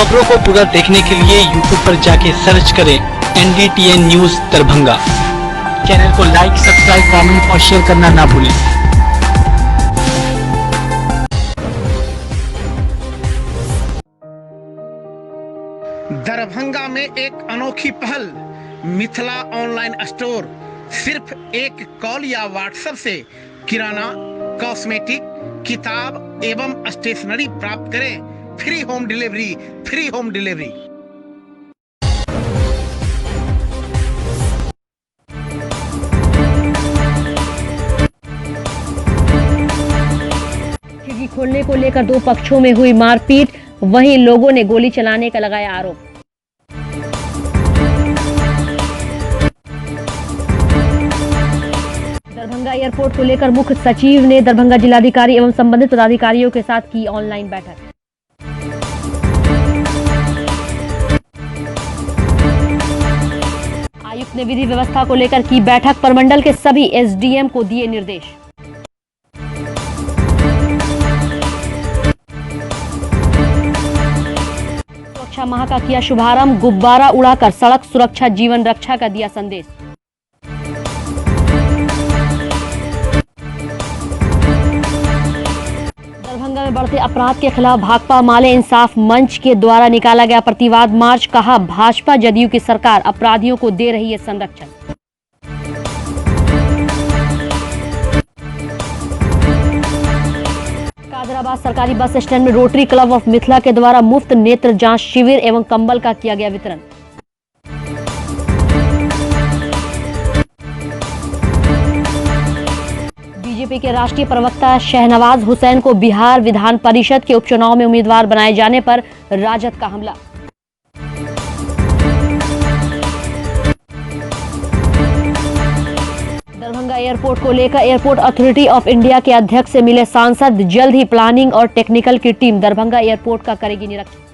खबरों को पूरा देखने के लिए YouTube पर जाके सर्च करें NDTN न्यूज दरभंगा। चैनल को लाइक, सब्सक्राइब, कमेंट और शेयर करना ना भूलें। दरभंगा में एक अनोखी पहल, मिथिला ऑनलाइन स्टोर। सिर्फ एक कॉल या व्हाट्सएप से किराना, कॉस्मेटिक, किताब एवं स्टेशनरी प्राप्त करें। Free home delivery, free home delivery. खिड़की खोलने को लेकर दो पक्षों में हुई मारपीट, वहीं लोगों ने गोली चलाने का लगाया आरोप। दरभंगा एयरपोर्ट को लेकर मुख्य सचिव ने दरभंगा जिलाधिकारी एवं संबंधित पदाधिकारियों के साथ की ऑनलाइन बैठक। आयुक्त ने विधि व्यवस्था को लेकर की बैठक, प्रमंडल के सभी SDM को दिए निर्देश। सुरक्षा माह का किया शुभारंभ, गुब्बारा उड़ाकर सड़क सुरक्षा जीवन रक्षा का दिया संदेश। दरभंगा में बढ़ते अपराध के खिलाफ भाकपा माले इंसाफ मंच के द्वारा निकाला गया प्रतिवाद मार्च, कहा भाजपा जदयू की सरकार अपराधियों को दे रही है संरक्षण। कादराबाद सरकारी बस स्टैंड में रोटरी क्लब ऑफ मिथिला के द्वारा मुफ्त नेत्र जांच शिविर एवं कंबल का किया गया वितरण। बीजेपी के राष्ट्रीय प्रवक्ता शहनवाज हुसैन को बिहार विधान परिषद के उपचुनाव में उम्मीदवार बनाए जाने पर राजद का हमला। दरभंगा एयरपोर्ट को लेकर एयरपोर्ट अथॉरिटी ऑफ इंडिया के अध्यक्ष से मिले सांसद, जल्द ही प्लानिंग और टेक्निकल की टीम दरभंगा एयरपोर्ट का करेगी निरीक्षण।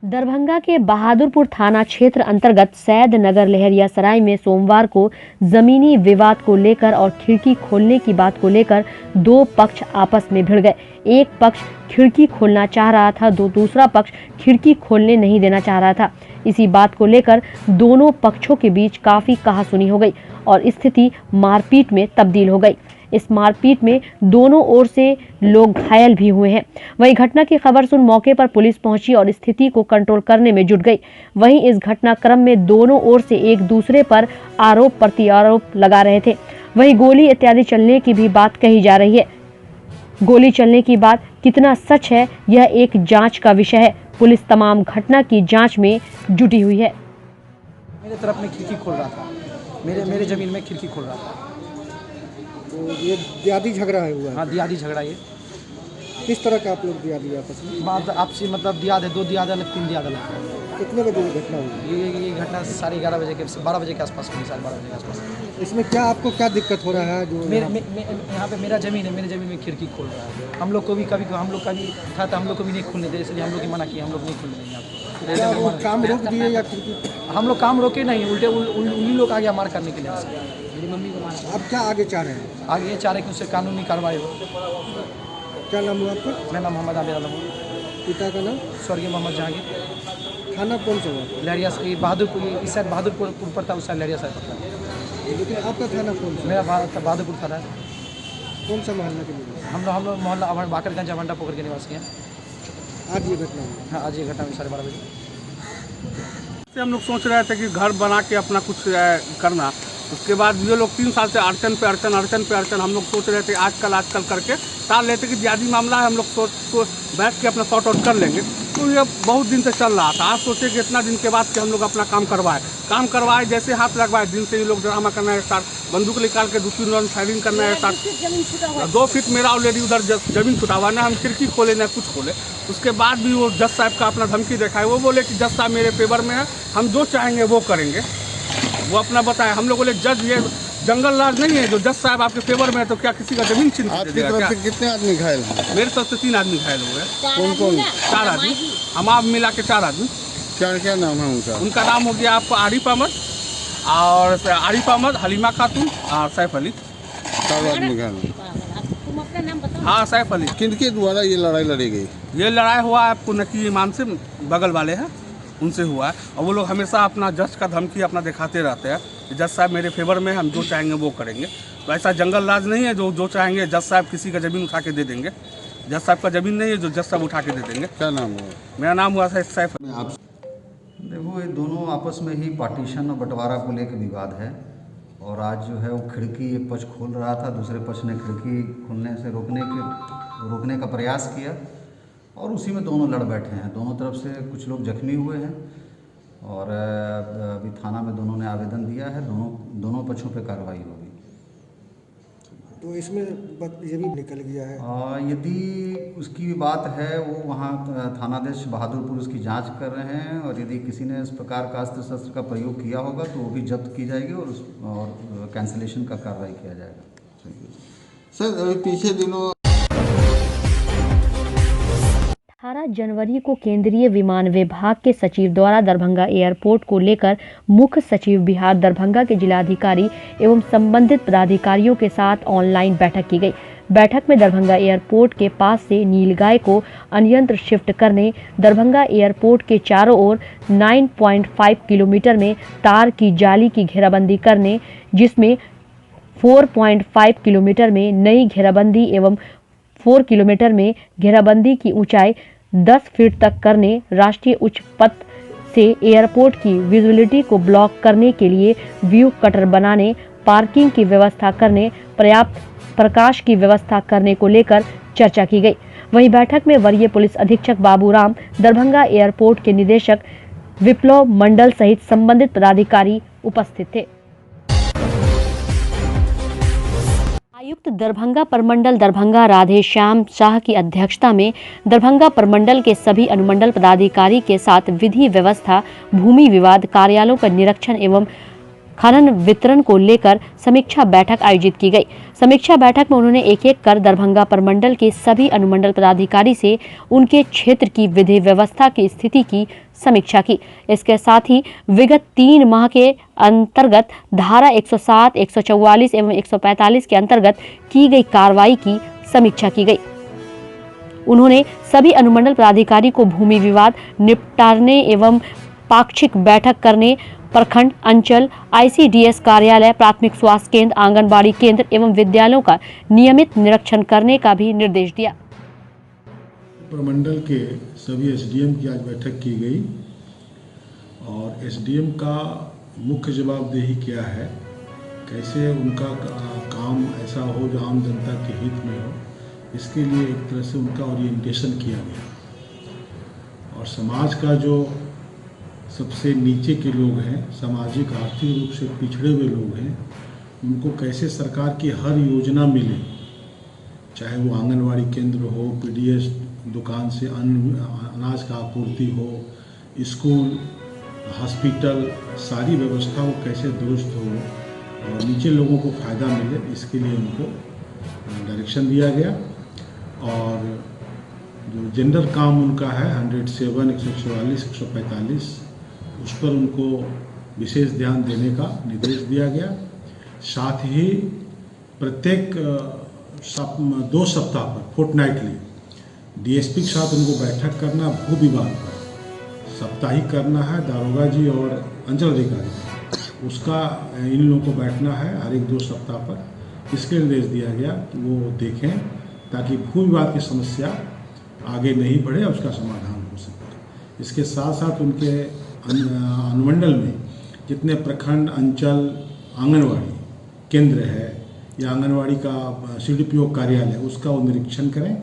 दरभंगा के बहादुरपुर थाना क्षेत्र अंतर्गत सैद नगर लहरियासराय में सोमवार को जमीनी विवाद को लेकर और खिड़की खोलने की बात को लेकर दो पक्ष आपस में भिड़ गए। एक पक्ष खिड़की खोलना चाह रहा था, दूसरा पक्ष खिड़की खोलने नहीं देना चाह रहा था। इसी बात को लेकर दोनों पक्षों के बीच काफी कहासुनी हो गई और स्थिति मारपीट में तब्दील हो गई। इस मारपीट में दोनों ओर से लोग घायल भी हुए हैं। वहीं घटना की खबर सुन मौके पर पुलिस पहुंची और स्थिति को कंट्रोल करने में जुट गई। वहीं इस घटनाक्रम में दोनों ओर से एक दूसरे पर आरोप प्रत्यारोप लगा रहे थे। वहीं गोली इत्यादि चलने की भी बात कही जा रही है। गोली चलने की बात कितना सच है, यह एक जांच का विषय है। पुलिस तमाम घटना की जांच में जुटी हुई है। मेरे तरफ में खिड़की खोल रहा था, मेरे जमीन में खिड़की खोल रहा था। तो ये दियादी झगड़ा है हुआ है? हाँ, दियादी झगड़ा। ये किस तरह का आप लोग दियादी आपस में? बात आपसी मतलब दियाद है, 2 दियाद अलग, 3 दियाद अलग। कितने बजे ये घटना हुई? ये घटना 11:30 बजे के 12 बजे के आसपास हुई, 12:30 बजे के आसपास। इसमें क्या आपको क्या दिक्कत हो रहा है? जो यहाँ पे मेरा ज़मीन है, मेरे ज़मीन में खिड़की खोल रहा है। हम लोग को भी कभी हम लोग का भी था, तो हम लोग को भी नहीं खोलने दे, इसलिए हम लोग की मना किया, हम लोग नहीं खोलने देंगे। क्या वो काम रोक दिए या खिड़की? हम लोग काम रोके नहीं, उल्टे उन्हीं लोग आ गया मार करने के लिए। मेरी मम्मी को मारा। अब क्या आगे चाह रहे हैं? आगे ये चाह रहे कि उससे कानूनी कार्रवाई हो। क्या नाम हुआ आपका? मेरा नाम मोहम्मद आमिर आलम। पिता का नाम? स्वर्गीय मोहम्मद जहांगीर। थाना कौन सा हुआ? लहरिया से बहादुरपुर, इस साइड बहादुरपुर पड़ता है, उस साइड लहरिया साइड पड़ता है। लेकिन आपका थाना कौन सा? मेरा बहादुरपुर थाना है। कौन सा मोहल्ला के लिए? हम लोग मोहल्ला बाकरगंज अवंडा पोखर के निवासी हैं। आज ये घटना हुई? हाँ, आज ये घटना हुई 12:30 बजे। हम लोग सोच रहे थे कि घर बना के अपना कुछ करना। उसके बाद ये लोग 3 साल से अड़चन पे अड़चन हम लोग सोच रहे थे आजकल करके टाल लेते कि दियादी मामला है, हम लोग सोच बैठ के अपना सॉर्ट आउट कर लेंगे। तो ये बहुत दिन से चल रहा था। आज सोचे कि इतना दिन के बाद कि हम लोग अपना काम करवाए जैसे हाथ लगवाए दिन से ये लोग ड्रामा करना है स्टार्ट, बंदूक निकाल के दूसरी राउंड फायरिंग करना है स्टार्ट। 2 फीट मेरा ऑलरेडी उधर जमीन छुटा हुआ, ना हम खिड़की खोले ना कुछ खोले। उसके बाद भी वो जज साहब का अपना धमकी देखा है। वो बोले कि जज साहब मेरे फेवर में है, हम जो चाहेंगे वो करेंगे। वो अपना बताए। हम लोग बोले जज ये जंगल राज नहीं है जो जज साहब आपके फेवर में है तो क्या किसी का जमीन छीन आपकी तरफ से कितने आदमी घायल हैं? मेरे तरफ से 3 आदमी घायल हुए हैं। कौन कौन? 4 आदमी, हम आप मिला के 4 आदमी। क्या क्या नाम है उनका? उनका नाम हो गया आपको आरिफ अहमद, और आरिफ अहमद, हलीमा खातून और सैफ अली। 4 आदमी घायल हैं। हाँ, सैफ अली। किनके द्वारा ये लड़ाई लड़ी गई? ये लड़ाई हुआ है पुनकी ईमान से, बगल वाले हैं उनसे हुआ है। और वो लोग हमेशा अपना जज का धमकी अपना दिखाते रहते हैं कि जज साहब मेरे फेवर में, हम जो चाहेंगे वो करेंगे। तो ऐसा जंगल राज नहीं है जो चाहेंगे जज साहब किसी का ज़मीन उठा के दे देंगे। जज साहब का ज़मीन नहीं है जो जज साहब उठा के दे देंगे। क्या नाम हुआ? मेरा नाम हुआ सैफ। देखो, ये दोनों आपस में ही पार्टीशन और बंटवारा को लेकर विवाद है। और आज जो है वो खिड़की एक पक्ष खोल रहा था, दूसरे पक्ष ने खिड़की खुलने से रोकने का प्रयास किया और उसी में दोनों लड़ बैठे हैं। दोनों तरफ से कुछ लोग जख्मी हुए हैं और अभी थाना में दोनों ने आवेदन दिया है। दोनों पक्षों पे कार्रवाई होगी। तो इसमें ये भी निकल गया है। यदि उसकी बात है वो वहाँ थानाध्यक्ष बहादुरपुर उसकी जांच कर रहे हैं और यदि किसी ने इस प्रकार का अस्त्र शस्त्र का प्रयोग किया होगा तो वो भी जब्त की जाएगी और कैंसिलेशन का कार्रवाई किया जाएगा। सर, अभी पीछे दिनों 18 जनवरी को केंद्रीय विमान विभाग के सचिव द्वारा दरभंगा एयरपोर्ट को लेकर मुख्य सचिव बिहार दरभंगा के जिलाधिकारी एवं संबंधित पदाधिकारियों के साथ ऑनलाइन बैठक की गई। बैठक में दरभंगा एयरपोर्ट के पास से नीलगाय को अन्यंत्र शिफ्ट करने, दरभंगा एयरपोर्ट के चारों ओर 9.5 किलोमीटर में तार की जाली की घेराबंदी करने, जिसमें 4.5 किलोमीटर में नई घेराबंदी एवं 4 किलोमीटर में घेराबंदी की ऊंचाई 10 फीट तक करने, राष्ट्रीय उच्च पथ से एयरपोर्ट की विजिबिलिटी को ब्लॉक करने के लिए व्यू कटर बनाने, पार्किंग की व्यवस्था करने, पर्याप्त प्रकाश की व्यवस्था करने को लेकर चर्चा की गई। वहीं बैठक में वरीय पुलिस अधीक्षक बाबूराम, दरभंगा एयरपोर्ट के निदेशक विप्लव मंडल सहित संबंधित पदाधिकारी उपस्थित थे। आयुक्त दरभंगा परमंडल दरभंगा राधेश्याम शाह की अध्यक्षता में दरभंगा परमंडल के सभी अनुमंडल पदाधिकारी के साथ विधि व्यवस्था, भूमि विवाद, कार्यालयों का निरीक्षण एवं खनन वितरण को लेकर समीक्षा बैठक आयोजित की गई। समीक्षा बैठक में उन्होंने एक एक कर दरभंगा परमंडल के सभी अनुमंडल पदाधिकारी से उनके क्षेत्र की विधि व्यवस्था की स्थिति की समीक्षा की। इसके साथ ही विगत 3 माह के अंतर्गत धारा 107, 144 एवं 145 के अंतर्गत की गई कार्रवाई की समीक्षा की गई। उन्होंने सभी अनुमंडल पदाधिकारी को भूमि विवाद निपटाने एवं पाक्षिक बैठक करने, प्रखंड, अंचल, ICDS कार्यालय, प्राथमिक स्वास्थ्य केंद्र, आंगनबाड़ी केंद्र एवं विद्यालयों का नियमित निरीक्षण करने का भी निर्देश दिया। प्रमंडल के सभी SDM की आज बैठक की गई और SDM का मुख्य जवाबदेही क्या है, कैसे उनका काम ऐसा हो जो आम जनता के हित में हो, इसके लिए एक तरह से उनका ओरिएंटेशन किया गया। और समाज का जो सबसे नीचे के लोग हैं, सामाजिक आर्थिक रूप से पिछड़े हुए लोग हैं, उनको कैसे सरकार की हर योजना मिले, चाहे वो आंगनवाड़ी केंद्र हो, PDS दुकान से अनाज का आपूर्ति हो, स्कूल, हॉस्पिटल, सारी व्यवस्था वो कैसे दुरुस्त हो और नीचे लोगों को फ़ायदा मिले, इसके लिए उनको डायरेक्शन दिया गया। और जो जेंडर काम उनका है 107, 144, 145, उस पर उनको विशेष ध्यान देने का निर्देश दिया गया। साथ ही प्रत्येक 2 सप्ताह पर फोर्टनाइटली DSP के साथ उनको बैठक करना, भू विवाद पर साप्ताहिक करना है, दारोगा जी और अंचल अधिकारी उसका इन लोगों को बैठना है हर एक 2 सप्ताह पर। इसके निर्देश दिया गया कि वो देखें ताकि भू विवाद की समस्या आगे नहीं बढ़े और उसका समाधान हो सके। इसके साथ साथ उनके अनुमंडल में जितने प्रखंड, अंचल, आंगनवाड़ी केंद्र है या आंगनवाड़ी का CDPO कार्यालय, उसका वो निरीक्षण करें,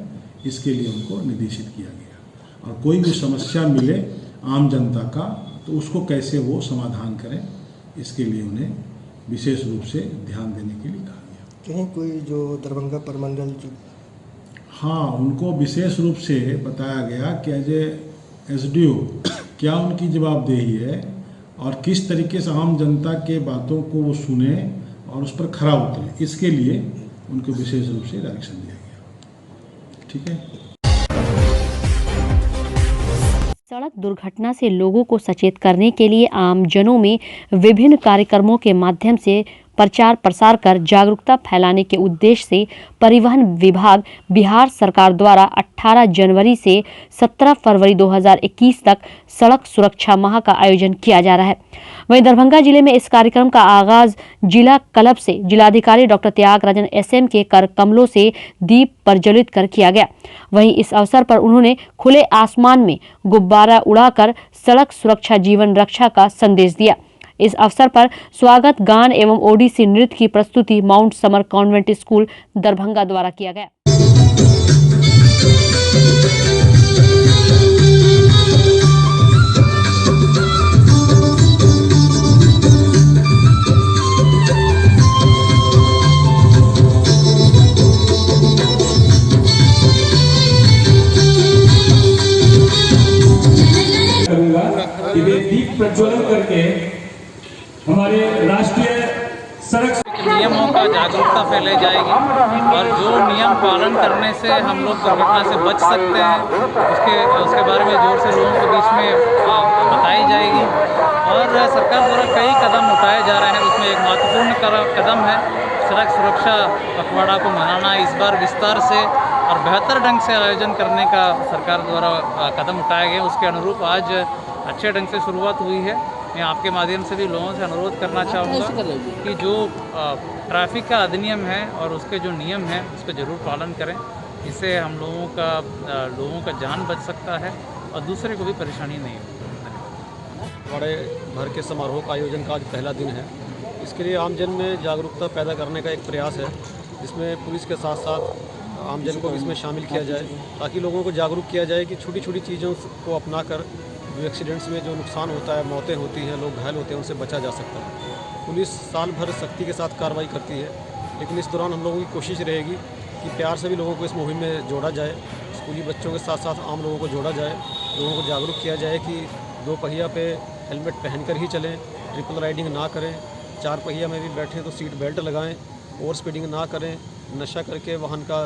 इसके लिए उनको निर्देशित किया गया। और कोई भी समस्या मिले आम जनता का तो उसको कैसे वो समाधान करें, इसके लिए उन्हें विशेष रूप से ध्यान देने के लिए कहा गया। कहीं कोई जो दरभंगा परमंडल जो हाँ, उनको विशेष रूप से बताया गया कि एज ए SDO क्या उनकी जवाबदेही है और किस तरीके से आम जनता के बातों को वो सुने और उस पर खरा उतरे, इसके लिए उनको विशेष रूप से डायरेक्शन दिया गया। ठीक है। सड़क दुर्घटना से लोगों को सचेत करने के लिए आम जनों में विभिन्न कार्यक्रमों के माध्यम से प्रचार प्रसार कर जागरूकता फैलाने के उद्देश्य से परिवहन विभाग बिहार सरकार द्वारा 18 जनवरी से 17 फरवरी 2021 तक सड़क सुरक्षा माह का आयोजन किया जा रहा है। वहीं दरभंगा जिले में इस कार्यक्रम का आगाज जिला क्लब से जिलाधिकारी डॉक्टर त्यागराजन SM के कर कमलों से दीप प्रज्वलित कर किया गया। वहीं इस अवसर पर उन्होंने खुले आसमान में गुब्बारा उड़ाकर सड़क सुरक्षा जीवन रक्षा का संदेश दिया। इस अवसर पर स्वागत गान एवं ओडिसी नृत्य की प्रस्तुति mount summer convent school Darbhanga द्वारा किया गया। दीप प्रज्वलन करके हमारे राष्ट्रीय सड़क नियमों का जागरूकता फैलाई जाएगी और जो नियम पालन करने से हम लोग दुर्घटना से बच सकते हैं उसके बारे में जोर से लोगों के बीच में बताई जाएगी। और सरकार द्वारा कई कदम उठाए जा रहे हैं, उसमें एक महत्वपूर्ण कदम है सड़क सुरक्षा पखवाड़ा को मनाना। इस बार विस्तार से और बेहतर ढंग से आयोजन करने का सरकार द्वारा कदम उठाए गए, उसके अनुरूप आज अच्छे ढंग से शुरुआत हुई है। मैं आपके माध्यम से भी लोगों से अनुरोध करना चाहूँगा कि जो ट्रैफिक का अधिनियम है और उसके जो नियम हैं उसका ज़रूर पालन करें। इससे हम लोगों का जान बच सकता है और दूसरे को भी परेशानी नहीं होगी। बड़े भर के समारोह का आयोजन का आज पहला दिन है। इसके लिए आमजन में जागरूकता पैदा करने का एक प्रयास है, जिसमें पुलिस के साथ साथ आमजन को इसमें शामिल किया जाए ताकि लोगों को जागरूक किया जाए कि छोटी छोटी चीज़ों को अपनाकर जो एक्सीडेंट्स में जो नुकसान होता है, मौतें होती हैं, लोग घायल होते हैं, उनसे बचा जा सकता है। पुलिस साल भर सख्ती के साथ कार्रवाई करती है, लेकिन इस दौरान हम लोगों की कोशिश रहेगी कि प्यार से भी लोगों को इस मुहिम में जोड़ा जाए। स्कूली बच्चों के साथ साथ आम लोगों को जोड़ा जाए, लोगों को जागरूक किया जाए कि दो पहिया पे हेलमेट पहनकर ही चलें, ट्रिपल राइडिंग ना करें, चार पहिया में भी बैठें तो सीट बेल्ट लगाएं, ओवर स्पीडिंग ना करें, नशा करके वाहन का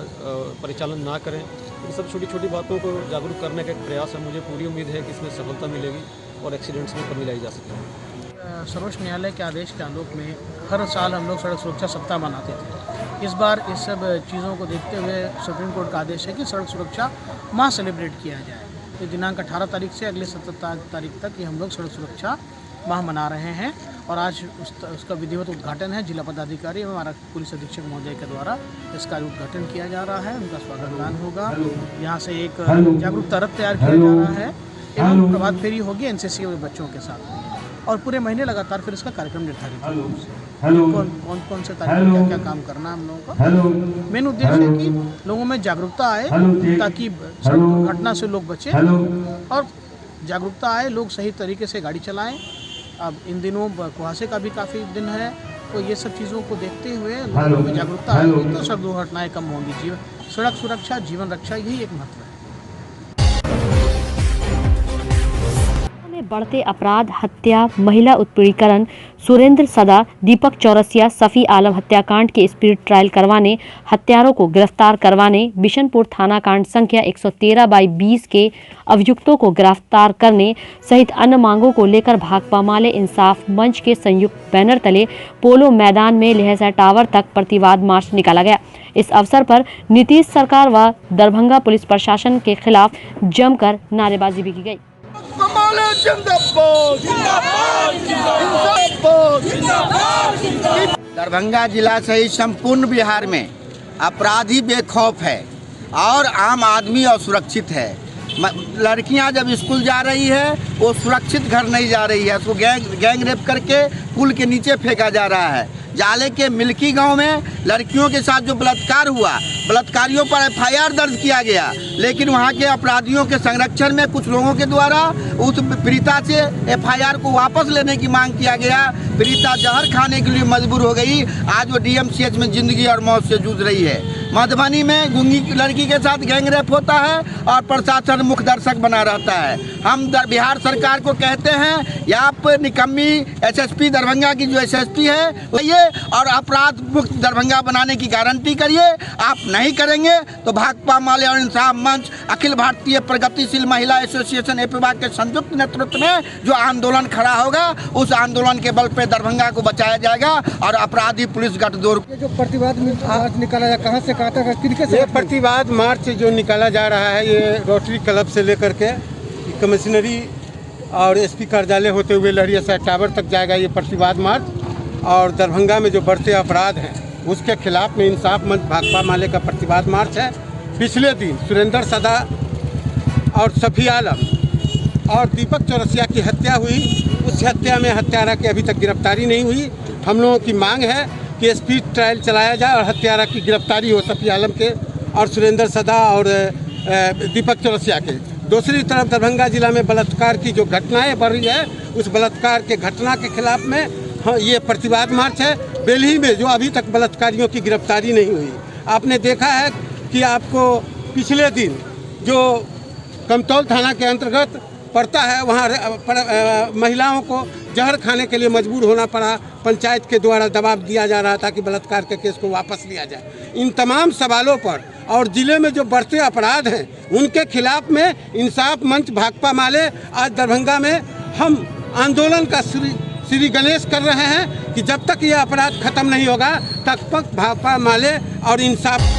परिचालन ना करें। इन सब छोटी छोटी बातों को जागरूक करने का एक प्रयास है। मुझे पूरी उम्मीद है कि इसमें सफलता मिलेगी और एक्सीडेंट्स में कमी लाई जा सकेगी। सर्वोच्च न्यायालय के आदेश के आलोक में हर साल हम लोग सड़क सुरक्षा सप्ताह मनाते थे। इस बार इस सब चीज़ों को देखते हुए सुप्रीम कोर्ट का आदेश है कि सड़क सुरक्षा माह सेलिब्रेट किया जाए। तो दिनांक 18 तारीख से अगले 17 तारीख तक ये हम लोग सड़क सुरक्षा माह मना रहे हैं और आज उसका विधिवत उद्घाटन है। जिला पदाधिकारी एवं हमारा पुलिस अधीक्षक महोदय के द्वारा इसका उद्घाटन किया जा रहा है। उनका स्वागत गान होगा, यहाँ से एक जागरूकता रथ तैयार किया जा रहा है एवं प्रभात फेरी होगी NCC के बच्चों के साथ और पूरे महीने लगातार फिर इसका कार्यक्रम निर्धारित है। कौन से तारीख क्या क्या काम करना हम लोगों का। मेन उद्देश्य है कि लोगों में जागरूकता आए ताकि सड़क दुर्घटना से लोग बचें और जागरूकता आए, लोग सही तरीके से गाड़ी चलाएं। अब इन दिनों कुहासे का भी काफ़ी दिन है, तो ये सब चीज़ों को देखते हुए लोगों में जागरूकता आएगी तो सड़क दुर्घटनाएँ कम होंगी। सड़क सुरक्षा जीवन रक्षा यही एक महत्व है। बढ़ते अपराध, हत्या, महिला उत्पीड़ीकरण, सुरेंद्र सदा, दीपक चौरसिया, सफ़ी आलम हत्याकांड के स्पीड ट्रायल करवाने, हत्यारों को गिरफ्तार करवाने, बिशनपुर थाना कांड संख्या 113/20 के अभियुक्तों को गिरफ्तार करने सहित अन्य मांगों को लेकर भाकपा माले इंसाफ मंच के संयुक्त बैनर तले पोलो मैदान में लहसा टावर तक प्रतिवाद मार्च निकाला गया। इस अवसर पर नीतीश सरकार व दरभंगा पुलिस प्रशासन के खिलाफ जमकर नारेबाजी भी की गई। दरभंगा जिला सहित संपूर्ण बिहार में अपराधी बेखौफ है और आम आदमी असुरक्षित है। लड़कियां जब स्कूल जा रही है वो सुरक्षित घर नहीं जा रही है, उसको गैंग रेप करके पुल के नीचे फेंका जा रहा है। जाले के मिल्की गांव में लड़कियों के साथ जो बलात्कार हुआ, बलात्कारियों पर FIR दर्ज किया गया, लेकिन वहां के अपराधियों के संरक्षण में कुछ लोगों के द्वारा उस पीड़िता से FIR को वापस लेने की मांग किया गया। पीड़िता जहर खाने के लिए मजबूर हो गई। आज वो DMCH में जिंदगी और मौत से जूझ रही है। मधुबनी में गूंगी लड़की के साथ गैंगरेप होता है और प्रशासन मुख्य दर्शक बना रहता है। हम बिहार सरकार को कहते हैं या आप निकम्मी एसएसपी दरभंगा की जो एसएसपी है ये और अपराध मुक्त दरभंगा बनाने की गारंटी करिए। आप नहीं करेंगे तो भाकपा माले और इंसाफ मंच अखिल भारतीय प्रगतिशील महिला एसोसिएशन एपीवा के संयुक्त नेतृत्व में जो आंदोलन खड़ा होगा उस आंदोलन के बल पे दरभंगा को बचाया जाएगा और अपराधी पुलिस गठजोड़। जो प्रतिवाद मार्च निकाला जाए कहाँ से कहाँ तक किनके से? ये प्रतिवाद मार्च जो निकाला जा रहा है ये रोटरी क्लब से लेकर के कमिश्नरी और एसपी कार्यालय होते हुए लहरिया टावर तक जाएगा ये प्रतिवाद मार्च। और दरभंगा में जो बढ़ते अपराध हैं उसके खिलाफ में इंसाफ मंच भाकपा माले का प्रतिवाद मार्च है। पिछले दिन सुरेंद्र सदा और सफी आलम और दीपक चौरसिया की हत्या हुई, उस हत्या में हत्यारा की अभी तक गिरफ्तारी नहीं हुई। हम लोगों की मांग है कि स्पीड ट्रायल चलाया जाए और हत्यारा की गिरफ्तारी हो सफी आलम के और सुरेंद्र सदा और दीपक चौरसिया के। दूसरी तरफ दरभंगा जिला में बलात्कार की जो घटनाएं बढ़ रही है उस बलात्कार के घटना के खिलाफ में ये प्रतिवाद मार्च है। बेल्ही में जो अभी तक बलात्कारियों की गिरफ्तारी नहीं हुई, आपने देखा है कि आपको पिछले दिन जो कमतौल थाना के अंतर्गत पड़ता है वहाँ महिलाओं को जहर खाने के लिए मजबूर होना पड़ा। पंचायत के द्वारा दबाव दिया जा रहा था कि बलात्कार के केस को वापस लिया जाए। इन तमाम सवालों पर और ज़िले में जो बढ़ते अपराध हैं उनके खिलाफ में इंसाफ मंच भाकपा माले आज दरभंगा में हम आंदोलन का श्री गणेश कर रहे हैं कि जब तक ये अपराध खत्म नहीं होगा तब तक भाकपा माले और इंसाफ।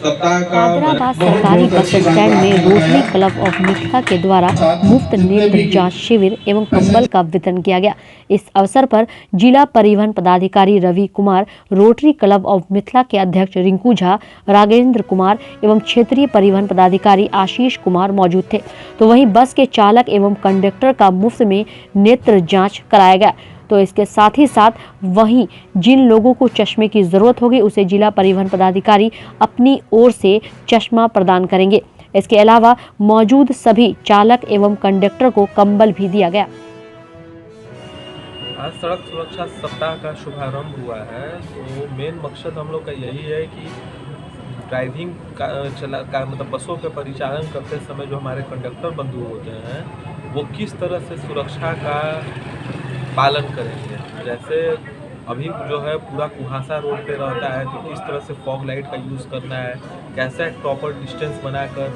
हैदराबाद सरकारी बस स्टैंड में रोटरी क्लब ऑफ मिथिला के द्वारा मुफ्त नेत्र जांच शिविर एवं कंबल का वितरण किया गया। इस अवसर पर जिला परिवहन पदाधिकारी Ravi Kumar, rotary club of Mithila के अध्यक्ष रिंकू झा, राघवेंद्र कुमार एवं क्षेत्रीय परिवहन पदाधिकारी आशीष कुमार मौजूद थे। तो वहीं बस के चालक एवं कंडक्टर का मुफ्त में नेत्र जाँच कराया गया। तो इसके साथ ही साथ वहीं जिन लोगों को चश्मे की जरूरत होगी उसे जिला परिवहन पदाधिकारी अपनी ओर से चश्मा प्रदान करेंगे। इसके अलावा मौजूद सभी चालक एवं कंडक्टर को कंबल भी दिया गया। आज सड़क सुरक्षा सप्ताह का शुभारंभ हुआ है। तो मेन मकसद हम लोग का यही है कि ड्राइविंग का मतलब बसों के परिचालन करते समय जो हमारे कंडक्टर बंधु होते हैं वो किस तरह से सुरक्षा का पालन करेंगे। जैसे अभी जो है पूरा कुहासा रोड पे रहता है तो किस तरह से फॉग लाइट का यूज़ करना है, कैसे प्रॉपर डिस्टेंस बनाकर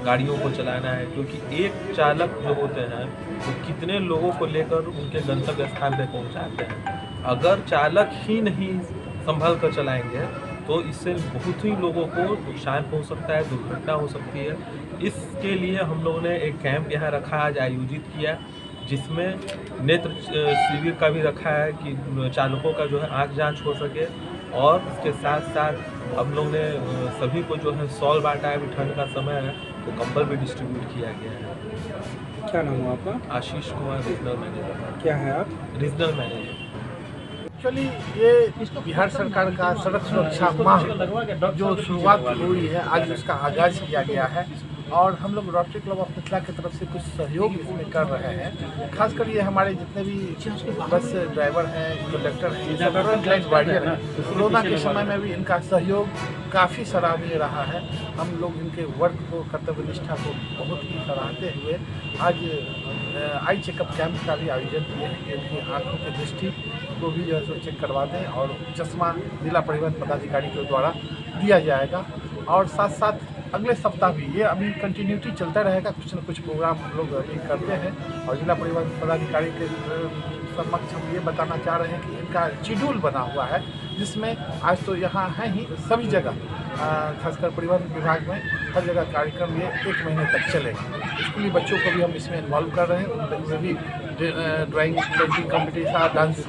गाड़ियों को चलाना है, क्योंकि एक चालक जो होते हैं वो कितने लोगों को लेकर उनके गंतव्य स्थान पे पहुंचाते हैं। अगर चालक ही नहीं संभल कर चलाएंगे तो इससे बहुत ही लोगों को नुकसान पहुंच सकता है, दुर्घटना हो सकती है। इसके लिए हम लोगों ने एक कैंप यहाँ रखा, आज आयोजित किया, जिसमें नेत्र शिविर का भी रखा है कि चालकों का जो है आँख जांच हो सके। और इसके साथ साथ हम लोग ने सभी को जो है शॉल बांटा है, ठंड का समय है तो कंबल भी डिस्ट्रीब्यूट किया गया है। क्या नाम है आपका? Ashish Kumar, regional manager. क्या है आप? Regional manager. एक्चुअली ये बिहार सरकार का सड़क सुरक्षा माह जो शुरुआत हुई है आज उसका आगाज़ किया गया है और हम लोग रोटरी क्लब ऑफ मिथिला की तरफ से कुछ सहयोग इसमें कर रहे हैं। खासकर ये हमारे जितने भी बस ड्राइवर हैं, कंडक्टर हैं, ये सब फ्रंट लाइन वॉरियर हैं। कोरोना के समय में भी इनका सहयोग काफ़ी सराहनीय रहा है। हम लोग इनके वर्क को, कर्तव्य निष्ठा को बहुत ही सराहते हुए आज आई चेकअप कैंप का भी आयोजन किए हैं कि इनकी आँखों की दृष्टि को भी जो है सो चेक करवा दें और चश्मा जिला परिवहन पदाधिकारी के द्वारा दिया जाएगा। और साथ साथ अगले सप्ताह भी ये अभी कंटिन्यूटी चलता रहेगा, कुछ न कुछ प्रोग्राम हम लोग अभी करते हैं और जिला परिवहन पदाधिकारी के समक्ष हम ये बताना चाह रहे हैं कि इनका शेड्यूल बना हुआ है जिसमें आज तो यहाँ है ही सभी जगह, खासकर परिवहन विभाग में हर जगह कार्यक्रम ये 1 महीने तक चलेगा। स्कूली बच्चों को भी हम इसमें इन्वॉल्व कर रहे हैं, उनमें भी drawing painting competition, dance,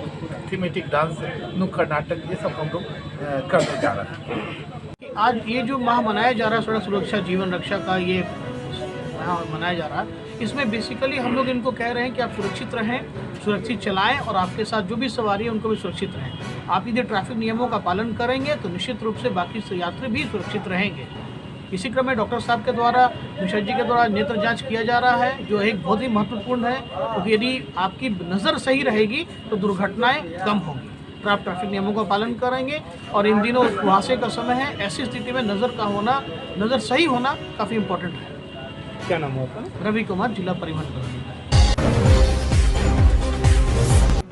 thematic dance, नुक्कड़ नाटक, ये सब हम लोग करने जा रहे हैं। आज ये जो माह मनाया जा रहा है सड़क सुरक्षा जीवन रक्षा का, ये मनाया जा रहा है, इसमें बेसिकली हम लोग इनको कह रहे हैं कि आप सुरक्षित रहें, सुरक्षित चलाएं और आपके साथ जो भी सवारी है उनको भी सुरक्षित रहें। आप यदि ट्रैफिक नियमों का पालन करेंगे तो निश्चित रूप से बाकी यात्री भी सुरक्षित रहेंगे। इसी क्रम में डॉक्टर साहब के द्वारा, मिश्रा जी के द्वारा नेत्र जांच किया जा रहा है जो एक बहुत ही महत्वपूर्ण है, क्योंकि यदि आपकी नज़र सही रहेगी तो दुर्घटनाएँ कम होंगी। ट्रैफिक नियमों का पालन करेंगे। और इन दिनों कुहासे का समय है, ऐसी स्थिति में नज़र सही होना काफ़ी इम्पोर्टेंट है। क्या नाम है आपका? रवि कुमार, जिला परिवहन कर्मचारी।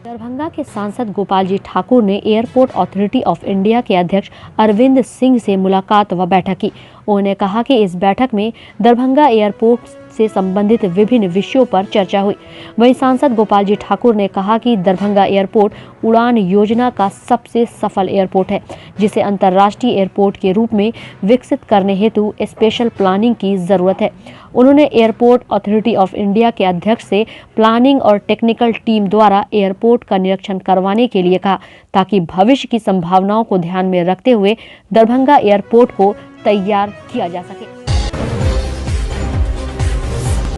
दरभंगा के सांसद गोपाल जी ठाकुर ने एयरपोर्ट अथॉरिटी ऑफ इंडिया के अध्यक्ष अरविंद सिंह से मुलाकात व बैठक की। उन्होंने कहा कि इस बैठक में दरभंगा एयरपोर्ट से संबंधित विभिन्न विषयों पर चर्चा हुई। वहीं सांसद गोपाल जी ठाकुर ने कहा कि दरभंगा एयरपोर्ट उड़ान योजना का सबसे सफल एयरपोर्ट है, जिसे अंतर्राष्ट्रीय एयरपोर्ट के रूप में विकसित करने हेतु स्पेशल प्लानिंग की जरूरत है। उन्होंने एयरपोर्ट अथॉरिटी ऑफ इंडिया के अध्यक्ष से प्लानिंग और टेक्निकल टीम द्वारा एयरपोर्ट का निरीक्षण करवाने के लिए कहा, ताकि भविष्य की संभावनाओं को ध्यान में रखते हुए दरभंगा एयरपोर्ट को तैयार किया जा सके।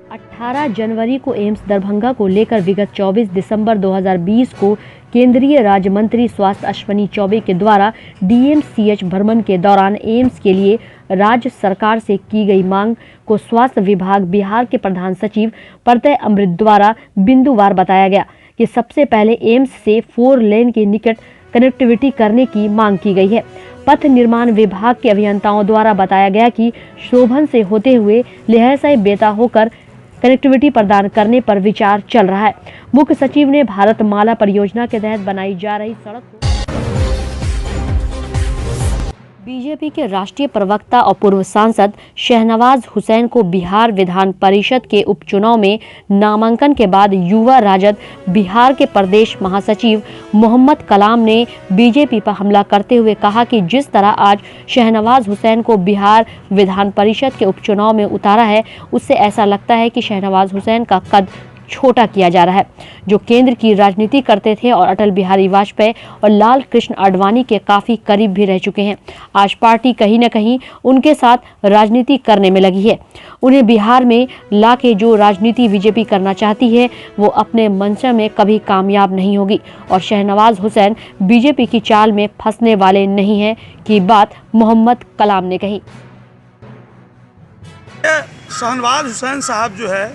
18 जनवरी को एम्स दरभंगा को लेकर विगत 24 दिसंबर 2020 को केंद्रीय राज्य मंत्री स्वास्थ्य अश्विनी चौबे के द्वारा DMCH भ्रमण के दौरान एम्स के लिए राज्य सरकार से की गई मांग को स्वास्थ्य विभाग बिहार के प्रधान सचिव प्रत्यय अमृत द्वारा बिंदुवार बताया गया कि सबसे पहले एम्स से 4 लेन के निकट कनेक्टिविटी करने की मांग की गई है। पथ निर्माण विभाग के अभियंताओं द्वारा बताया गया कि शोभन से होते हुए लहरसराय बेता होकर कनेक्टिविटी प्रदान करने पर विचार चल रहा है। मुख्य सचिव ने भारत माला परियोजना के तहत बनाई जा रही सड़क को बीजेपी के राष्ट्रीय प्रवक्ता और पूर्व सांसद शहनवाज हुसैन को बिहार विधान परिषद के उपचुनाव में नामांकन के बाद युवा राजद बिहार के प्रदेश महासचिव मोहम्मद कलाम ने बीजेपी पर हमला करते हुए कहा कि जिस तरह आज शहनवाज हुसैन को बिहार विधान परिषद के उपचुनाव में उतारा है, उससे ऐसा लगता है कि शहनवाज हुसैन का कद छोटा किया जा रहा है, जो केंद्र की राजनीति करते थे और अटल बिहारी वाजपेयी और लाल कृष्ण आडवाणी के काफी करीब भी रह चुके हैं। आज पार्टी कहीं न कहीं उनके साथ राजनीति करने में लगी है। उन्हें बिहार में लाके जो राजनीति बीजेपी करना चाहती है, वो अपने मंशा में कभी कामयाब नहीं होगी और शहनवाज हुसैन बीजेपी की चाल में फंसने वाले नहीं है की बात मोहम्मद कलाम ने कही। शहनवाज हुसैन साहब जो है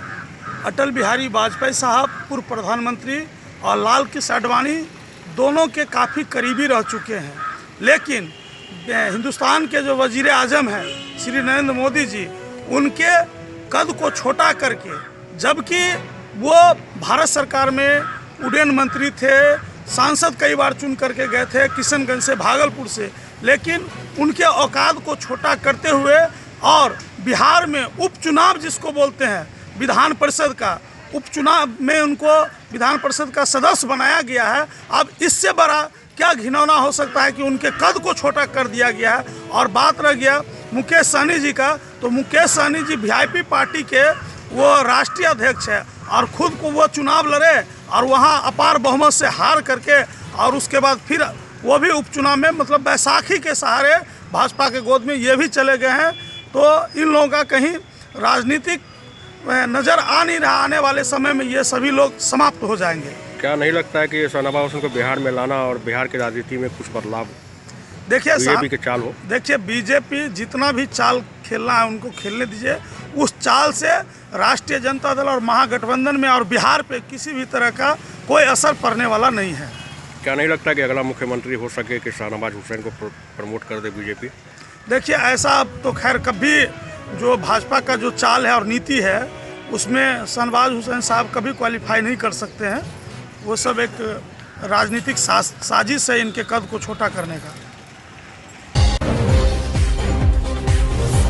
अटल बिहारी वाजपेयी साहब पूर्व प्रधानमंत्री और लाल कृष्ण आडवाणी दोनों के काफ़ी करीबी रह चुके हैं, लेकिन हिंदुस्तान के जो वजीर आजम हैं श्री नरेंद्र मोदी जी, उनके कद को छोटा करके, जबकि वो भारत सरकार में उड्डयन मंत्री थे, सांसद कई बार चुन करके गए थे किशनगंज से, भागलपुर से, लेकिन उनके औकात को छोटा करते हुए और बिहार में उपचुनाव जिसको बोलते हैं विधान परिषद का, उपचुनाव में उनको विधान परिषद का सदस्य बनाया गया है। अब इससे बड़ा क्या घिनौना हो सकता है कि उनके कद को छोटा कर दिया गया है। और बात रह गया मुकेश सहनी जी का, तो मुकेश सहनी जी VIP पार्टी के वो राष्ट्रीय अध्यक्ष है और खुद को वो चुनाव लड़े और वहाँ अपार बहुमत से हार करके और उसके बाद फिर वो भी उपचुनाव में मतलब बैसाखी के सहारे भाजपा के गोद में ये भी चले गए हैं। तो इन लोगों का कहीं राजनीतिक नज़र आ नहीं रहा, आने वाले समय में ये सभी लोग समाप्त हो जाएंगे। क्या नहीं लगता है कि शहनवाज हुसैन को बिहार में लाना और बिहार की राजनीति में कुछ बदलाव देखिए बीजेपी के चाल हो? देखिए बीजेपी जितना भी चाल खेलना है उनको खेलने दीजिए, उस चाल से राष्ट्रीय जनता दल और महागठबंधन में और बिहार पे किसी भी तरह का कोई असर पड़ने वाला नहीं है। क्या नहीं लगता कि अगला मुख्यमंत्री हो सके कि शहनवाज हुसैन को प्रमोट कर दे बीजेपी? देखिए ऐसा तो खैर कभी जो भाजपा का जो चाल है और नीति है उसमें शहनवाज हुसैन साहब कभी क्वालिफाई नहीं कर सकते हैं। वो सब एक राजनीतिक साजिश है इनके कद को छोटा करने का।